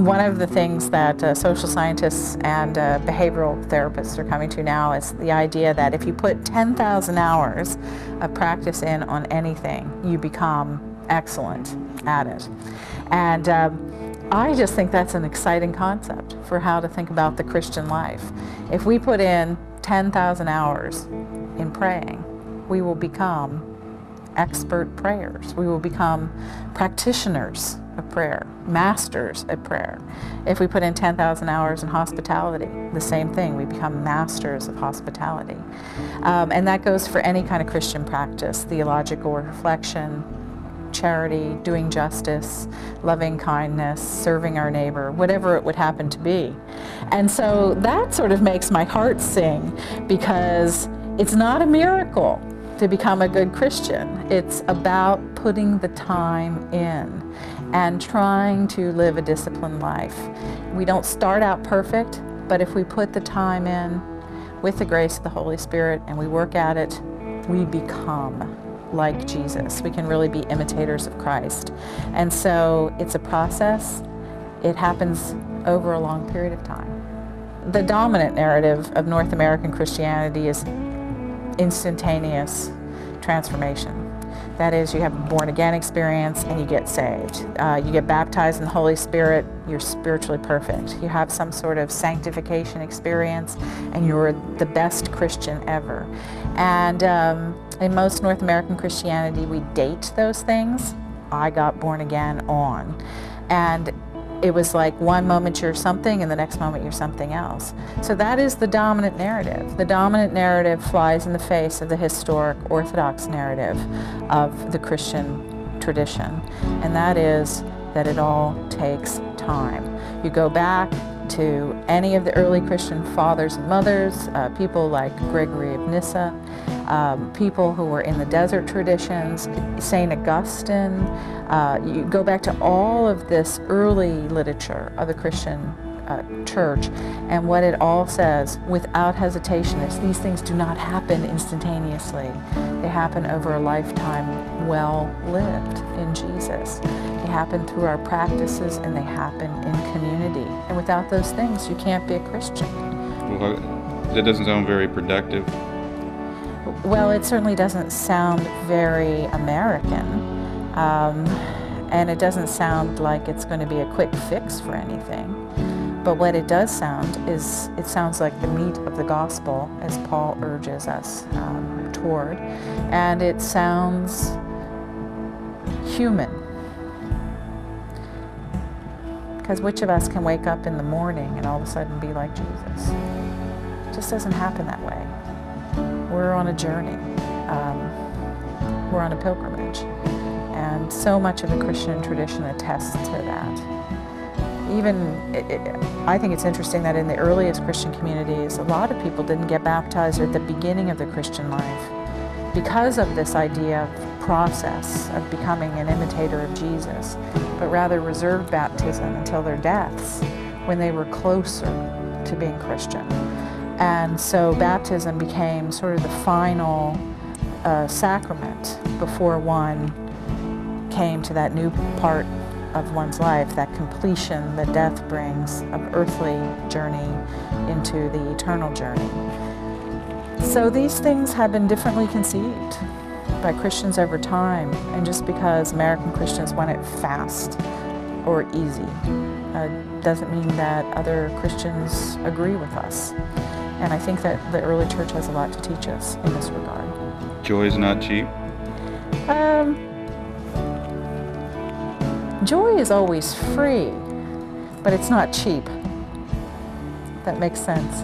One of the things that social scientists and behavioral therapists are coming to now is the idea that if you put 10,000 hours of practice in on anything, you become excellent at it. And I just think that's an exciting concept for how to think about the Christian life. If we put in 10,000 hours in praying, we will become expert prayers. We will become practitioners of prayer, masters at prayer. If we put in 10,000 hours in hospitality, the same thing, we become masters of hospitality. And that goes for any kind of Christian practice, theological reflection, charity, doing justice, loving kindness, serving our neighbor, whatever it would happen to be. And so that sort of makes my heart sing, because it's not a miracle to become a good Christian. It's about putting the time in and trying to live a disciplined life. We don't start out perfect, but if we put the time in with the grace of the Holy Spirit and we work at it, we become like Jesus. We can really be imitators of Christ. And so it's a process. It happens over a long period of time. The dominant narrative of North American Christianity is instantaneous transformation. That is, you have a born-again experience and you get saved. You get baptized in the Holy Spirit, you're spiritually perfect. You have some sort of sanctification experience and you're the best Christian ever. And in most North American Christianity, we date those things. I got born again on. And it was like one moment you're something and the next moment you're something else. So that is the dominant narrative. The dominant narrative flies in the face of the historic Orthodox narrative of the Christian tradition. And that is that it all takes time. You go back to any of the early Christian fathers and mothers, people like Gregory of Nyssa, people who were in the desert traditions, St. Augustine. You go back to all of this early literature of the Christian church, and what it all says without hesitation is these things do not happen instantaneously. They happen over a lifetime well lived in Jesus. They happen through our practices and they happen in community. And without those things, you can't be a Christian. Well, that doesn't sound very productive. Well, it certainly doesn't sound very American. And it doesn't sound like it's going to be a quick fix for anything. But what it does sound is, it sounds like the meat of the gospel, as Paul urges us toward. And it sounds human. Because which of us can wake up in the morning and all of a sudden be like Jesus? It just doesn't happen that way. We're on a journey. We're on a pilgrimage. And so much of the Christian tradition attests to that. I think it's interesting that in the earliest Christian communities, a lot of people didn't get baptized at the beginning of the Christian life because of this idea of process of becoming an imitator of Jesus, but rather reserved baptism until their deaths when they were closer to being Christian. And so baptism became sort of the final sacrament before one came to that new part of one's life, that completion that death brings of earthly journey into the eternal journey. So these things have been differently conceived by Christians over time, and just because American Christians want it fast or easy doesn't mean that other Christians agree with us. And I think that the early church has a lot to teach us in this regard. Joy is not cheap? Joy is always free, but it's not cheap. That makes sense.